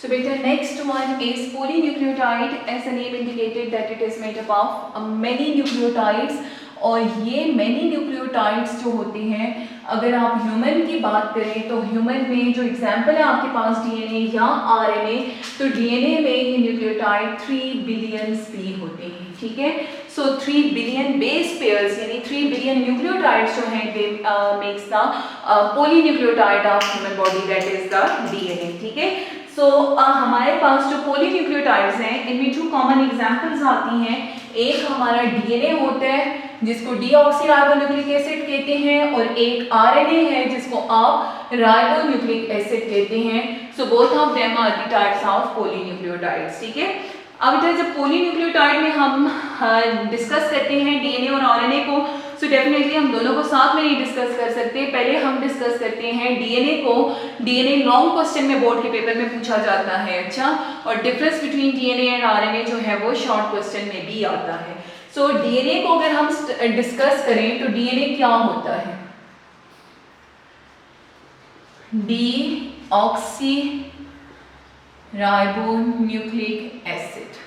So beta next one is polynucleotide. As the name indicated that it is made up of many nucleotides. और ये many nucleotides जो होते हैं, अगर आप ह्यूमन की बात करें तो ह्यूमन में जो एग्जाम्पल है आपके पास डीएनए या आरएनए, तो डीएनए में ये न्यूक्लियोटाइड 3 बिलियन स्पीड होते हैं, ठीक है। सो 3 बिलियन बेस पेयर्स यानी 3 बिलियन न्यूक्लियोटाइड्स जो हैं दे makes the polynucleotide of human body, that is the DNA, ठीक है। सो हमारे पास जो पोलीन्यूक्लियोटाइड्स हैं इनमें 2 कॉमन एग्जाम्पल्स आती हैं। एक हमारा डीएनए होता है जिसको डीऑक्सीराइबोन्यूक्लिक एसिड कहते हैं, और एक आरएनए है जिसको आप राइबोन्यूक्लिक एसिड कहते हैं। So both of them are the types of polynucleotides, ठीक है। अब इधर जब पोलीन्यूक्लियोटाइड में हम डिस्कस करते हैं डीएनए और आरएनए को, सो डेफिनेटली हम दोनों को साथ में नहीं डिस्कस कर सकते। पहले हम डिस्कस करते हैं डीएनए को। डीएनए लॉन्ग क्वेश्चन में बोर्ड के पेपर में पूछा जाता है, अच्छा, और difference between DNA and RNA जो है वो शॉर्ट क्वेश्चन में भी आता है। सो डीएनए को अगर हम डिस्कस करें तो डीएनए क्या होता है? डीऑक्सी राइबोन्यूक्लिक एसिड,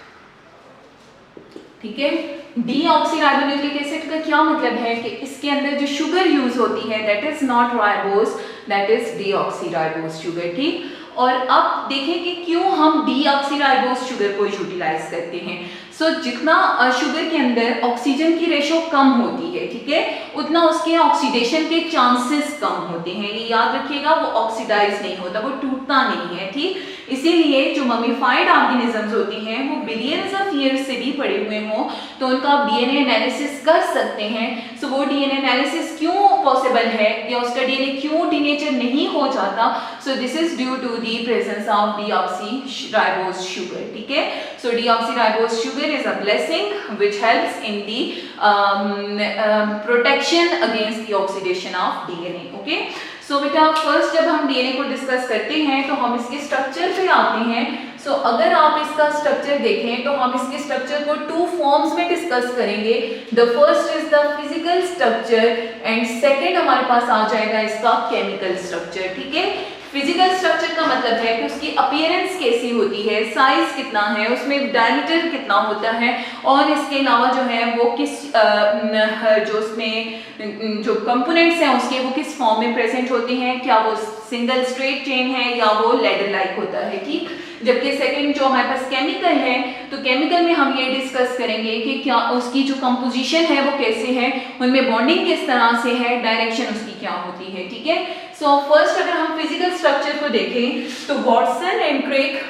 ठीक है। डीऑक्सी राइबोन्यूक्लिक एसिड का क्या मतलब है कि इसके अंदर जो शुगर यूज होती है that is not ribose, that is deoxy ribose sugar, ठीक। और अब देखें कि क्यों हम डीऑक्सी राइबोस शुगर को यूटिलाइज करते हैं। सो जितना शुगर के अंदर ऑक्सीजन की रेशो कम होती है, ठीक है, उतना उसके ऑक्सीडेशन के चांसेस कम होते हैं। ये याद रखिएगा, वो ऑक्सीडाइज नहीं होता, वो टूटता नहीं है, ठीक। इसीलिए जो ममीफाइड ऑर्गेनिजम्स होती हैं वो बिलियंस ऑफ ईयर्स से भी पड़े हुए हों तो उनका आप डीएनए एनालिसिस कर सकते हैं। सो वो डीएनए एनालिसिस क्यों पॉसिबल है या उसका डीएनए क्यों डीनेचर नहीं हो जाता? So this is due to the presence of deoxyribose sugar, ठीक है। So deoxyribose sugar is a blessing which helps in the protection against the oxidation of DNA, okay। So बेटा first जब हम DNA को discuss करते हैं तो हम इसके स्ट्रक्चर पे आते हैं। सो अगर आप इसका स्ट्रक्चर देखें तो हम इसके स्ट्रक्चर को 2 फॉर्म्स में डिस्कस करेंगे। The first is the physical structure and second हमारे पास आ जाएगा इसका केमिकल स्ट्रक्चर, ठीक है। फिजिकल स्ट्रक्चर का मतलब है कि उसकी अपीयरेंस कैसी होती है, साइज कितना है, उसमें डायमीटर कितना होता है, और इसके अलावा जो है वो किस जो उसमें जो कंपोनेंट्स हैं उसके वो किस फॉर्म में प्रेजेंट होते हैं, क्या वो सिंगल स्ट्रेट चेन है या वो लैडर लाइक होता है, ठीक। जबकि सेकंड जो हमारे पास केमिकल है तो केमिकल में हम ये डिस्कस करेंगे कि क्या उसकी जो कंपोजिशन है वो कैसे है, उनमें बॉन्डिंग किस तरह से है, डायरेक्शन उसकी क्या होती है, ठीक है। सो फर्स्ट अगर हम फिजिकल स्ट्रक्चर को देखें तो वॉटसन एंड क्रिक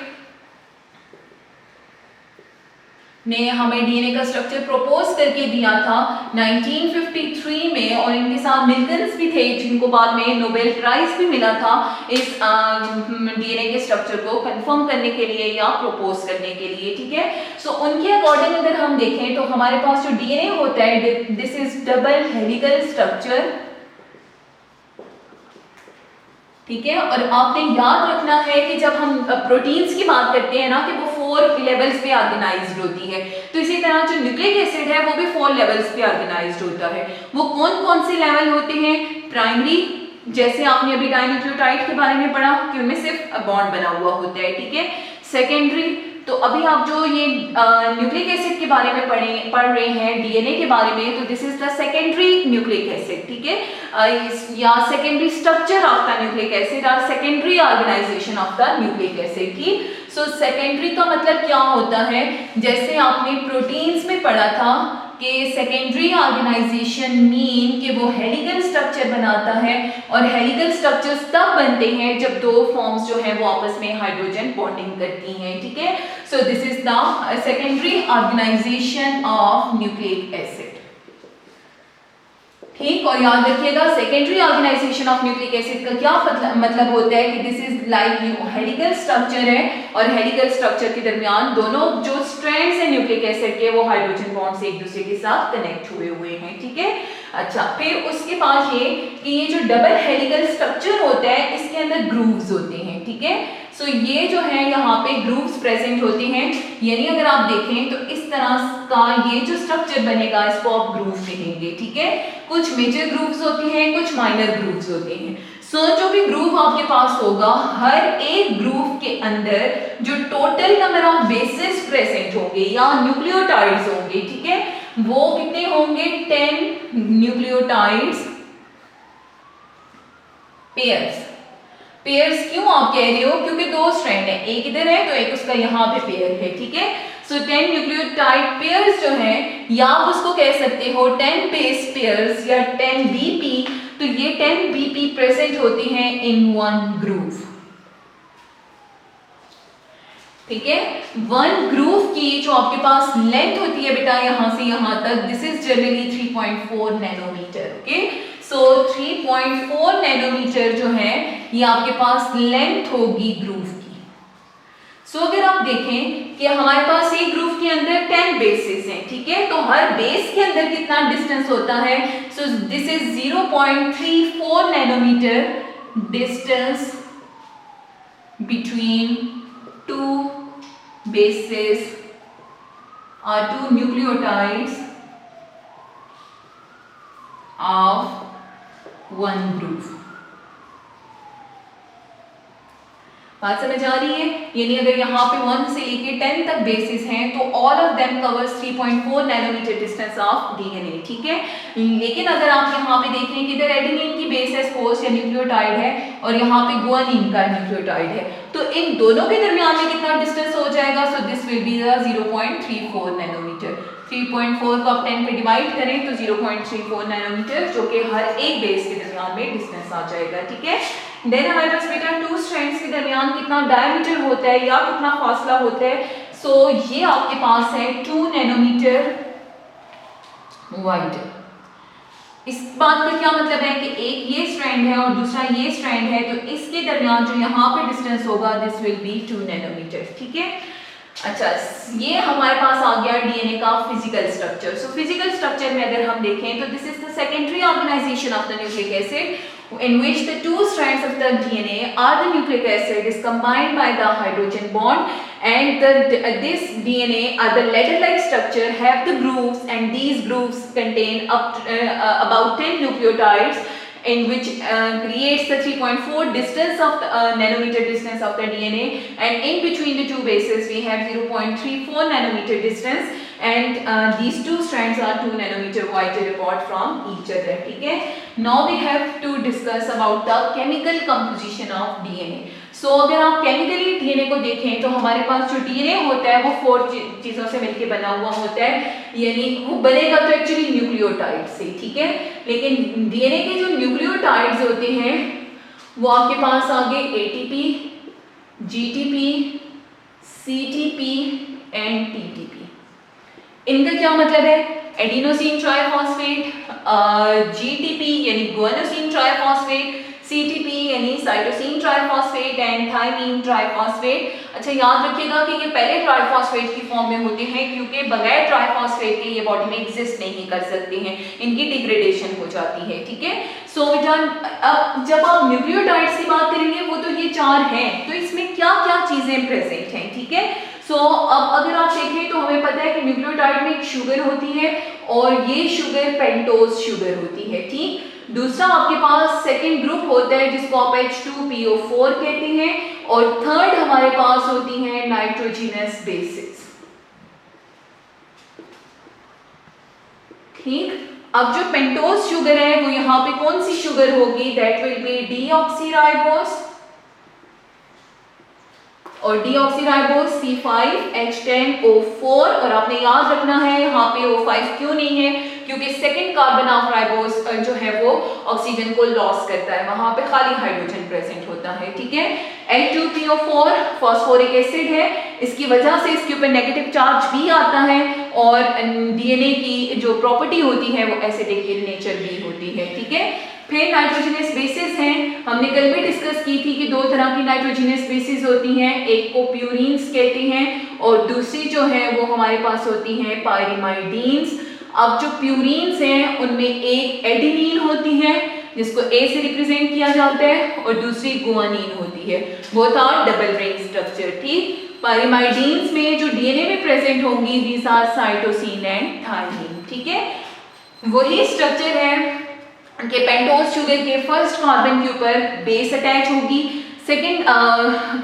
ने हमें डीएनए का स्ट्रक्चर प्रपोज करके दिया था 1953 में, और इनके साथ मिल्कन्स भी थे जिनको बाद में नोबेल प्राइज भी मिला था इस डीएनए के स्ट्रक्चर को कंफर्म करने के लिए या प्रपोज करने के लिए, ठीक है। सो उनके अकॉर्डिंग अगर हम देखें तो हमारे पास जो डीएनए होता है this is double helical structure, ठीक है। और आपने याद रखना है कि जब हम प्रोटीन्स की बात करते हैं ना कि वो 4 लेवल्स पे ऑर्गेनाइज्ड होती है, तो इसी तरह जो न्यूक्लिक एसिड है वो भी 4 लेवल्स पे ऑर्गेनाइज्ड होता है। वो कौन कौन से लेवल होते हैं? प्राइमरी, जैसे आपने अभी डाइन्यूक्लियोटाइड के बारे में पढ़ा कि उनमें सिर्फ बॉन्ड बना हुआ होता है, ठीक है। सेकेंडरी, तो अभी आप जो ये न्यूक्लिक एसिड के बारे में पढ़ रहे हैं डीएनए के बारे में, तो this is the secondary nucleic acid, ठीक है, या secondary structure of the nucleic acid और secondary organisation of the nucleic acid, ठीक। सो सेकेंडरी का मतलब क्या होता है? जैसे आपने प्रोटीन्स में पढ़ा था कि सेकेंडरी ऑर्गेनाइजेशन मीन कि वो हेलिकल स्ट्रक्चर बनाता है, और हेलिकल स्ट्रक्चर्स तब बनते हैं जब 2 फॉर्म्स जो है वो आपस में हाइड्रोजन बॉन्डिंग करती हैं, ठीक है। So this is the secondary organisation of nucleic acid, ठीक। और याद रखिएगा secondary organisation of nucleic acid का क्या मतलब होता है कि this is like helical structure है, और हेलिकल स्ट्रक्चर के दरमियान दोनों जो स्ट्रैंड्स हैं न्यूक्लिक एसिड के वो हाइड्रोजन बॉन्ड से एक दूसरे के साथ कनेक्ट हुए हैं, ठीक है। अच्छा, फिर उसके बाद ये कि ये जो डबल हेलिकल स्ट्रक्चर होता है इसके अंदर ग्रूव्स होते हैं, ठीक है। सो ये जो है यहाँ पे ग्रूव्स प्रेजेंट होते हैं, यानी अगर आप देखें तो इस तरह का ये जो स्ट्रक्चर बनेगा इसको आप ग्रूव कहेंगे, ठीक है। कुछ मेजर ग्रूव्स होते हैं, कुछ माइनर ग्रूव्स होते हैं। सो जो भी ग्रुप आपके पास होगा, हर एक ग्रुप के अंदर जो total number of basis present होंगे या न्यूक्लियोटाइड्स होंगे, ठीक है, वो कितने होंगे? 10 न्यूक्लियोटाइड्स पेयर्स। पेयर्स क्यों आप कह रहे हो? क्योंकि दो स्ट्रैंड है, एक इधर है तो एक उसका यहाँ पे पेयर है, ठीक है। सो 10 न्यूक्लियोटाइड पेयर्स जो है, या आप उसको कह सकते हो 10 बेस पेयर्स या 10 बीपी। तो ये 10 बीपी प्रेजेंट होते हैं इन वन ग्रुप, ठीक है। वन ग्रुप की जो आपके पास लेंथ होती है बेटा यहां से यहां तक, this is generally 3.4 nanometre, okay. So 3.4 nanometre जो है ये आपके पास लेंथ होगी ग्रुप की। सो अगर आप देखें कि हमारे पास एक ग्रुप के अंदर 10 बेसेस हैं, ठीक है, तो हर बेस के अंदर कितना डिस्टेंस होता है? So this is 0.34 nanometre distance between two bases or two nucleotides of one group। बात समझ आ रही है? यानी अगर यहाँ पे 1 से लेके 10 तक बेसिस हैं तो all of them covers 3.4 nanometre distance of DNA, ठीक है। लेकिन अगर आप यहाँ पे देखें कि इधर एडेनिन की बेस है, स्पोर्स या न्यूक्लियोटाइड है, और यहाँ पे गुआनिन का न्यूक्लियोटाइड है, तो इन दोनों के दरमियान में कितना डिस्टेंस हो जाएगा? So this will be the 0.34 nanometre. 3.4 को आप 10 पे डिवाइड करें तो 0.34 नैनोमीटर, जो कि हर एक बेस के दरमियान में डिस्टेंस आ जाएगा, ठीक है। देन हमारे पास बेटा टू स्ट्रैंड्स के दरमियान कितना डायमीटर होता है या कितना फासला होता है? सो ये आपके पास है 2 नैनोमीटर वाइड। इस बात का क्या मतलब है कि एक ये स्ट्रैंड है और दूसरा ये स्ट्रैंड है, तो इसके दरमियान जो यहाँ पे डिस्टेंस होगा दिस विल बी 2 नैनोमीटर, ठीक है। अच्छा, ये हमारे पास आ गया डीएनए का physical structure. So physical structure में अगर हम देखें तो this is the secondary organisation of the nucleic acid in which the two strands of the DNA are the nucleic acid is combined by the hydrogen bond, and this DNA are the ladder-like structure, have the grooves, and these grooves contain about 10 nucleotides, in which creates the 3.4 distance of the nanometer distance of the DNA, and in between the two bases we have 0.34 nanometer distance, and these two strands are 2 nanometer wider apart from each other, ठीक है। Now we have to discuss about the chemical composition of DNA। So अगर आप chemically DNA को देखें तो हमारे पास जो DNA होता है वो 4 चीजों से मिलकर बना हुआ होता है, यानी वो बनेगा तो एक्चुअली न्यूक्लियोटाइड से, ठीक है। लेकिन डीएनए के जो न्यूक्लियोटाइड्स होते हैं वो आपके पास आगे ATP, GTP, CTP and TTP. इनका क्या मतलब है? एडिनोसिन ट्राइफॉस्फेट, जीटीपी यानी गुआनोसिन ट्राइफॉस्फेट, सीटीपी यानी cytosine triphosphate and thymine triphosphate. अच्छा, याद रखिएगा कि ये पहले ट्राइफॉस्फेट की फॉर्म में होते हैं क्योंकि बगैर ट्राइफॉस्फेट के ये बॉडी में एग्जिस्ट नहीं कर सकते हैं, इनकी डिग्रेडेशन हो जाती है, ठीक है। सो बेटा अब जब आप न्यूक्लियोटाइड्स की बात करेंगे वो तो ये 4 हैं, तो इसमें क्या क्या चीजें प्रेजेंट हैं, ठीक है। सो अब अगर आप देखें तो हमें पता है कि न्यूक्लियोटाइड में एक शुगर होती है और ये शुगर पेंटोज शुगर होती है, ठीक। दूसरा आपके पास सेकेंड ग्रुप होता है जिसको आप H2PO4 कहते हैं, और थर्ड हमारे पास होती है नाइट्रोजिनस बेसिस, ठीक। अब जो पेंटोज शुगर है वो यहाँ पे कौन सी शुगर होगी? दैट विल बी डीऑक्सीराइबोस, और डीऑक्सीराइबोस C5H10O4, और आपने याद रखना है यहाँ पे O5 क्यों नहीं है, क्योंकि सेकंड कार्बन ऑफ राइबोस जो है वो ऑक्सीजन को लॉस करता है, वहां पे खाली हाइड्रोजन प्रेजेंट होता है, ठीक है। H2PO4 फॉस्फोरिक एसिड है, इसकी वजह से इसके ऊपर नेगेटिव चार्ज भी आता है, और डीएनए की जो प्रॉपर्टी होती है वो एसिडिक इन नेचर भी होती है, ठीक है। फिर नाइट्रोजनस बेसिस हैं, हमने कल भी डिस्कस की थी कि 2 तरह की नाइट्रोजनस बेसिस होती हैं, एक को प्यूरीन्स कहते हैं और दूसरी जो है वो हमारे पास होती हैं पायरिमाइडीन्स। अब जो प्यूरीन्स हैं उनमें एक एडेनिन होती है जिसको ए से रिप्रेजेंट किया जाता है और दूसरी गुआनिन होती है, both are double ring structure, ठीक। पायरिमाइडीन्स में जो डीएनए में प्रेजेंट होंगी these are cytosine and thymine, ठीक है। वही स्ट्रक्चर है कि पेंटोज शुगर के फर्स्ट कार्बन के ऊपर बेस अटैच होगी, सेकेंड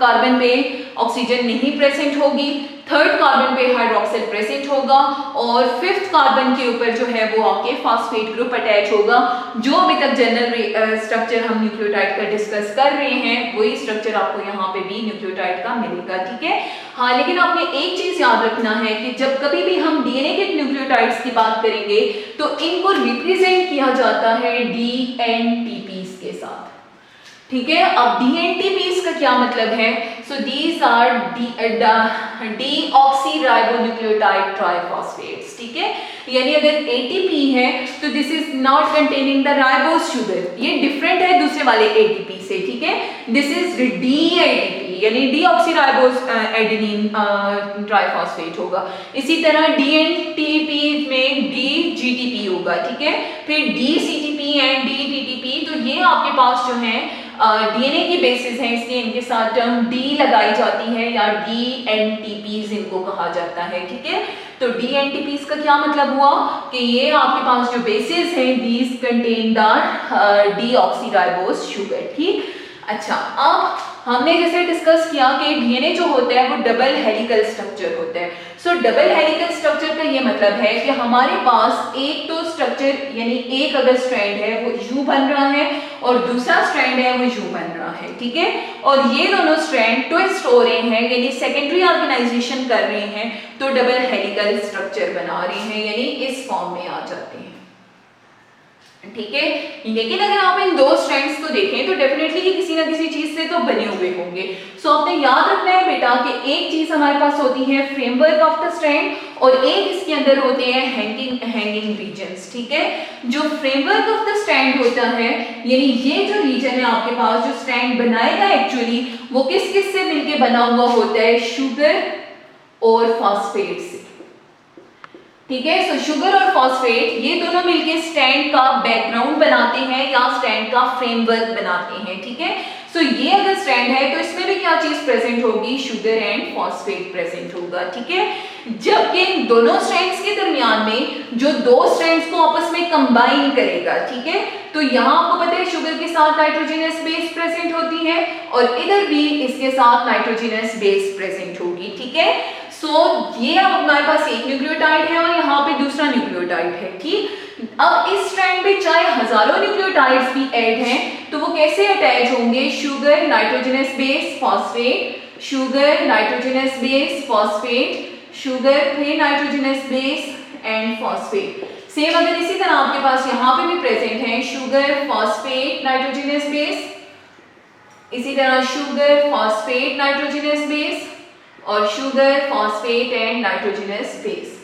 कार्बन पे ऑक्सीजन नहीं प्रेजेंट होगी, थर्ड कार्बन पे हाइड्रोक्सिल प्रेजेंट होगा और फिफ्थ कार्बन के ऊपर जो है वो आपके फॉस्फेट ग्रुप अटैच होगा। जो अभी तक जनरल स्ट्रक्चर हम न्यूक्लियोटाइड का डिस्कस कर रहे हैं वही स्ट्रक्चर आपको यहाँ पे भी न्यूक्लियोटाइड का मिलेगा, ठीक है। हाँ, लेकिन आपने एक चीज याद रखना है कि जब कभी भी हम डीएनए के न्यूक्लियोटाइड्स की बात करेंगे तो इनको रिप्रेजेंट किया जाता है डीएनटीपीज के साथ, ठीक है। अब डीएनटीपीज का क्या मतलब है? सो दीज आर डीऑक्सीराइबोन्यूक्लियोटाइड ट्राइफॉस्फेट्स, ठीक है। यानी अगर एटीपी है तो this is not containing the ribose sugar, ये डिफरेंट है दूसरे वाले एटीपी से, ठीक है। दिस इज डीएटीपी यानी डीऑक्सीराइबोज एडेनिन ट्राइफॉस्फेट होगा। इसी तरह डीएनटीपी में डीजीटीपी होगा, ठीक है। फिर डीसीटीपी एंड डीटीटीपी, तो ये आपके पास जो है डीएनए की बेसिस हैं, इसलिए इनके साथ टर्म डी लगाई जाती है या डीएनटीपीज इनको कहा जाता है, ठीक है। तो डीएनटीपीज का क्या मतलब हुआ कि ये आपके पास जो बेसिस हैं these contain the deoxyribose sugar, ठीक। अच्छा, अब हमने जैसे डिस्कस किया कि डीएनए जो होता है वो डबल हेलिकल स्ट्रक्चर होता है। सो डबल हेलिकल स्ट्रक्चर का ये मतलब है कि हमारे पास एक तो स्ट्रक्चर यानी एक अगर स्ट्रैंड है वो यू बन रहा है और दूसरा स्ट्रैंड है वो यू बन रहा है, ठीक है। और ये दोनों स्ट्रैंड ट्विस्ट हो रहे हैं यानी सेकेंडरी ऑर्गेनाइजेशन कर रहे हैं तो डबल हेलिकल स्ट्रक्चर बना रहे हैं यानी इस फॉर्म में आ जाते हैं, ठीक है। लेकिन अगर आप इन दो स्ट्रैंड्स को देखें तो डेफिनेटली ये किसी ना किसी चीज से तो बने हुए होंगे। सो आपने याद रखना है बेटा कि एक चीज हमारे पास होती है फ्रेमवर्क ऑफ द स्ट्रैंड और एक इसके अंदर होते हैं हैंगिंग रीजन्स, ठीक है। जो फ्रेमवर्क ऑफ द स्ट्रैंड होता है यानी ये जो रीजन है आपके पास जो स्ट्रैंड बनाएगा एक्चुअली वो किस किस से मिलके बना हुआ होता है? शुगर और फॉस्फेट से, ठीक है। सो शुगर और फॉस्फेट ये दोनों मिलके स्टैंड का बैकग्राउंड बनाते हैं या स्टैंड का फ्रेमवर्क बनाते हैं, ठीक है। सो ये अगर स्टैंड है तो इसमें भी क्या चीज प्रेजेंट होगी? शुगर एंड फॉस्फेट प्रेजेंट होगा, ठीक है। जबकि इन दोनों स्ट्रैंड्स के दरमियान में जो दो स्ट्रैंड्स को आपस में कंबाइन करेगा, ठीक है, तो यहाँ आपको पता है शुगर के साथ नाइट्रोजनस बेस प्रेजेंट होती है और इधर भी इसके साथ नाइट्रोजनस बेस प्रेजेंट होगी, ठीक है। सो ये अब हमारे पास एक न्यूक्लियोटाइड है और यहाँ पे दूसरा न्यूक्लियोटाइड है, ठीक। अब इस स्ट्रैंड पे चाहे हजारों न्यूक्लियोटाइड्स भी ऐड हैं तो वो कैसे अटैच होंगे? Sugar nitrogenous base phosphate, sugar nitrogenous base phosphate, sugar फिर nitrogenous base and phosphate. Same अगर इसी तरह आपके पास यहाँ पे भी प्रेजेंट है शुगर फॉस्फेट नाइट्रोजनस बेस, इसी तरह शुगर फॉस्फेट नाइट्रोजनस बेस और sugar phosphate and nitrogenous base,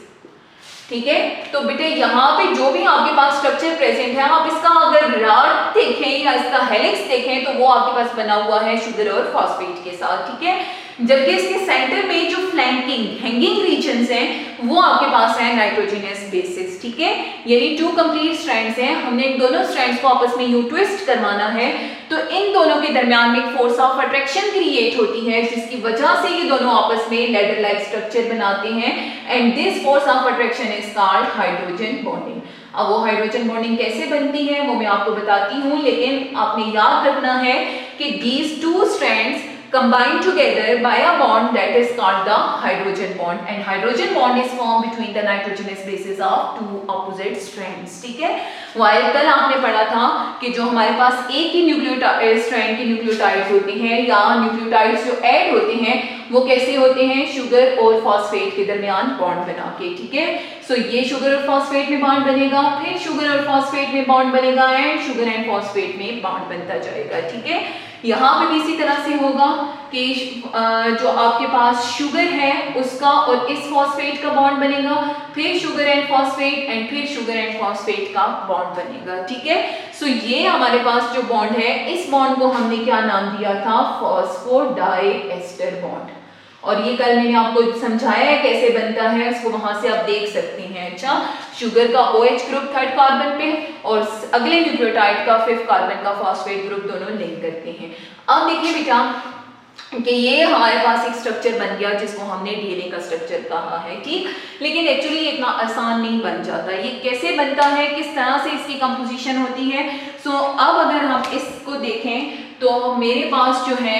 ठीक है। तो बेटे यहाँ पे जो भी आपके पास स्ट्रक्चर प्रेजेंट है आप इसका अगर रॉड देखें या इसका हेलिक्स देखें तो वो आपके पास बना हुआ है शुगर और फॉस्फेट के साथ, ठीक है। जबकि इसके सेंटर में जो फ्लैंकिंग हैंगिंग रीजन्स हैं वो आपके पास है नाइट्रोजनस बेसिस, ठीक है। यानी टू कंप्लीट स्ट्रैंड्स हैं, हमने इन दोनों स्ट्रैंड्स को आपस में यूं ट्विस्ट करवाना है तो इन दोनों के दरमियान में एक फोर्स ऑफ अट्रैक्शन क्रिएट होती है जिसकी वजह से ये दोनों आपस में लैडर लाइक स्ट्रक्चर बनाते हैं and this force of attraction is called hydrogen bonding. अब वो हाइड्रोजन बॉन्डिंग कैसे बनती है वो मैं आपको बताती हूँ, लेकिन आपने याद रखना है कि these two strands combine together by a bond that is called the hydrogen bond and hydrogen bond is formed between the nitrogenous bases of two opposite strands, ठीक है। while कल आपने पढ़ा था कि जो हमारे पास एक ही न्यूक्लियोटाइड स्ट्रैंड के न्यूक्लियोटाइड्स होते हैं या न्यूक्लियोटाइड्स जो ऐड होते हैं वो कैसे होते हैं? शुगर और फॉस्फेट के दरमियान बॉन्ड बना के, ठीक है। सो ये शुगर और फॉस्फेट में बॉन्ड बनेगा, फिर शुगर और फॉस्फेट में बॉन्ड बनेगा एंड शुगर एंड फॉस्फेट में बॉन्ड बनता जाएगा, ठीक है। यहाँ पे भी इसी तरह से होगा कि जो आपके पास शुगर है उसका और इस फॉस्फेट का बॉन्ड बनेगा, फिर शुगर एंड फॉस्फेट एंड फिर शुगर एंड फॉस्फेट का बॉन्ड बनेगा, ठीक है। सो ये हमारे पास जो बॉन्ड है इस बॉन्ड को हमने क्या नाम दिया था? Phosphodiester bond. और ये कल मैंने आपको समझाया है कैसे बनता है, उसको वहां से आप देख सकते हैं। अच्छा, शुगर का OH ग्रुप थर्ड कार्बन पे और अगले न्यूक्लियोटाइड का फिफ्थ कार्बन का फॉस्फेट ग्रुप दोनों लिंक करते हैं। अब देखिए बेटा कि ये हमारे पास एक स्ट्रक्चर बन गया जिसको हमने डीएनए का स्ट्रक्चर कहा है, ठीक। लेकिन एक्चुअली ये इतना आसान नहीं बन जाता। ये कैसे बनता है, किस तरह से इसकी कंपोजिशन होती है। सो अब अगर हम इसको देखें तो मेरे पास जो है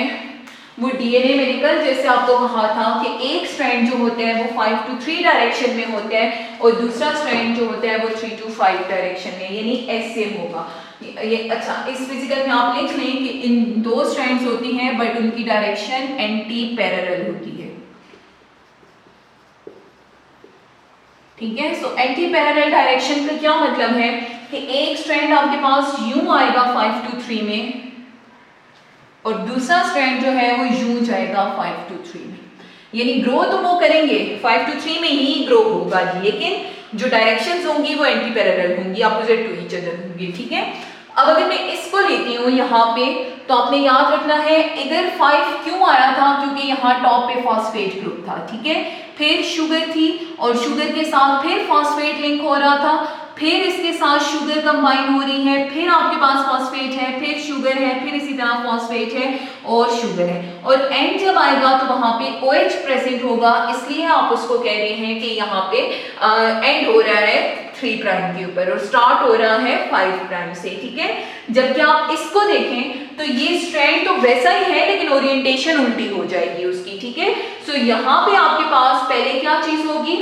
वो डीएनए में कल जैसे आपको कहा था कि एक स्ट्रैंड जो होता है वो 5 to 3 डायरेक्शन में होता है और दूसरा स्ट्रैंड जो होता है वो 3 to 5 डायरेक्शन में, यानी ऐसे होगा ये। अच्छा, इस फिजिकल में आप लिख लें कि इन दो स्ट्रैंड्स होती हैं बट उनकी डायरेक्शन एंटी पैरेलल होती है, ठीक है। सो एंटी पैरेलल डायरेक्शन का क्या मतलब है कि एक स्ट्रैंड आपके पास यूं आएगा 5 to 3 में और दूसरा स्ट्रैंड जो है वो यूं जाएगा 5 to 3 में, यानी ग्रो तो वो करेंगे 5 to 3 में ही ग्रो होगा, लेकिन जो डायरेक्शंस होंगी वो एंटी पैरेलल होंगी, अपोजिट टू ईच अदर होंगी, ठीक है। अब अगर मैं इसको लेती हूँ यहाँ पे तो आपने याद रखना है इधर 5 क्यों आया था, क्योंकि यहाँ टॉप पे फॉस्फेट ग्रुप था, ठीक है। फिर शुगर थी और शुगर के साथ फिर फॉस्फेट लिंक हो रहा था, फिर इसके साथ शुगर कंबाइन हो रही है, फिर आपके पास फॉस्फेट है, फिर शुगर है, फिर इसी तरह फॉस्फेट है और शुगर है, और एंड जब आएगा तो वहां पे OH प्रेजेंट होगा, इसलिए आप उसको कह रहे हैं कि यहाँ पे एंड हो रहा है 3 प्राइम के ऊपर और स्टार्ट हो रहा है 5 प्राइम से, ठीक है। जबकि आप इसको देखें तो ये स्ट्रैंड तो वैसा ही है लेकिन ओरिएंटेशन उल्टी हो जाएगी उसकी, ठीक है। सो यहाँ पे आपके पास पहले क्या चीज होगी,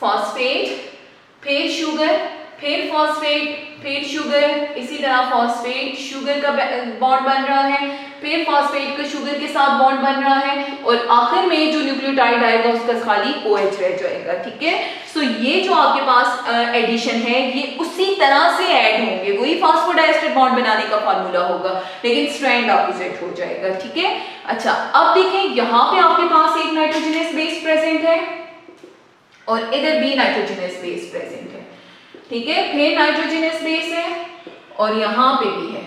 फॉस्फेट, फिर शुगर, फिर फॉस्फेट, फिर शुगर, इसी तरह फॉस्फेट शुगर का बॉन्ड बन रहा है, फिर फॉस्फेट का शुगर के साथ बॉन्ड बन रहा है और आखिर में जो न्यूक्लियोटाइड आएगा उसका खाली OH रह जाएगा, ठीक है। सो ये जो आपके पास एडिशन है ये उसी तरह से ऐड होंगे, वही फॉस्फोडाइएस्टर बॉन्ड बनाने का फार्मूला होगा लेकिन स्ट्रैंड ऑपोजिट हो जाएगा, ठीक है। अच्छा, अब देखें यहाँ पे आपके पास एक नाइट्रोजनस बेस प्रेजेंट है और इधर भी नाइट्रोजनस बेस प्रेजेंट है, ठीक है। फिर नाइट्रोजनस बेस है और यहाँ पे भी है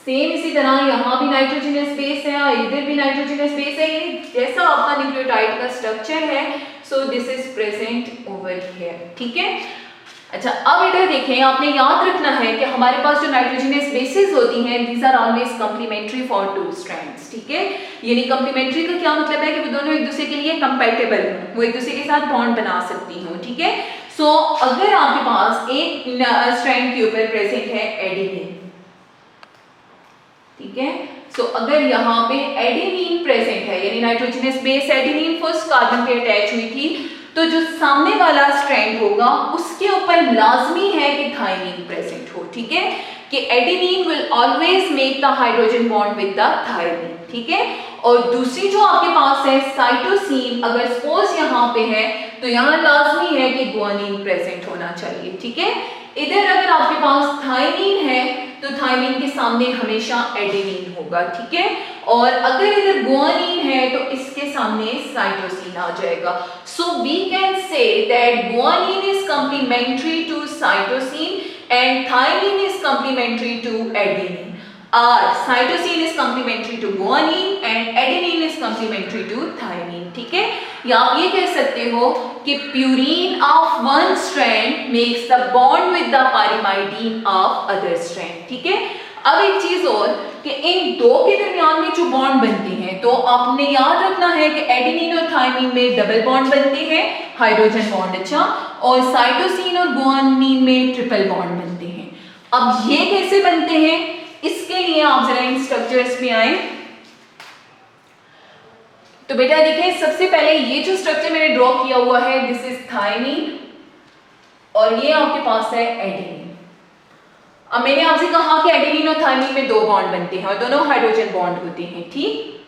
सेम, इसी तरह यहाँ भी नाइट्रोजनस बेस है और इधर भी नाइट्रोजनस बेस है, ये जैसा आपका न्यूक्लियोटाइड का स्ट्रक्चर है। So this is present over here, ठीक है। अच्छा, अब इधर देखें, आपने याद रखना है कि हमारे पास जो नाइट्रोजनस बेसेस होती हैं these are always complementary for 2 strands, ठीक है। यानी कंप्लीमेंट्री का क्या मतलब है कि वो दोनों एक दूसरे के लिए कंपैटिबल हों, वो एक दूसरे के साथ बॉन्ड बना सकती हों, ठीक है। सो अगर आपके पास एक स्ट्रैंड के ऊपर प्रेजेंट है एडेनिन, ठीक है। सो अगर यहाँ पे एडेनिन प्रेजेंट है यानी nitrogenous base adenine first carbon पे अटैच हुई थी, तो जो सामने वाला स्ट्रैंड होगा उसके ऊपर लाजमी है कि थायमिन प्रेजेंट हो, ठीक है। कि adenine will always make the hydrogen bond with the thymine, ठीक है। और दूसरी जो आपके पास है साइटोसिन, अगर सपोज यहाँ पे है तो यहाँ लाजमी है कि गुआनिन प्रेजेंट होना चाहिए, ठीक है। इधर अगर आपके पास थायमिन है तो थायमिन के सामने हमेशा एडेनिन होगा, ठीक है। और अगर इधर गुआनिन है तो इसके सामने साइटोसिन आ जाएगा। So we can say that guanine is complementary to cytosine and thymine is complementary to adenine, or cytosine is complementary to guanine and adenine is complementary to thymine, ठीक है। या आप ये कह सकते हो कि purine of one strand makes the bond with the pyrimidine of other strand, ठीक है। अब एक चीज और कि इन दो के दरमियान में जो बॉन्ड बनते हैं तो आपने याद रखना है कि एडेनिन और थायमिन में डबल बॉन्ड बनते हैं, हाइड्रोजन बॉन्ड, अच्छा, और साइटोसिन और गुआनिन में ट्रिपल बॉन्ड बनते हैं। अब ये कैसे बनते हैं, इसके लिए आप जरा इन स्ट्रक्चर्स में आए। तो बेटा देखें, सबसे पहले ये जो स्ट्रक्चर मैंने ड्रॉ किया हुआ है दिस इज थायमिन और ये आपके पास है एडेनिन। अब मैंने आपसे कहा कि एडेनिन और थायमिन में 2 बॉन्ड बनते हैं और दोनों हाइड्रोजन बॉन्ड होते हैं, ठीक।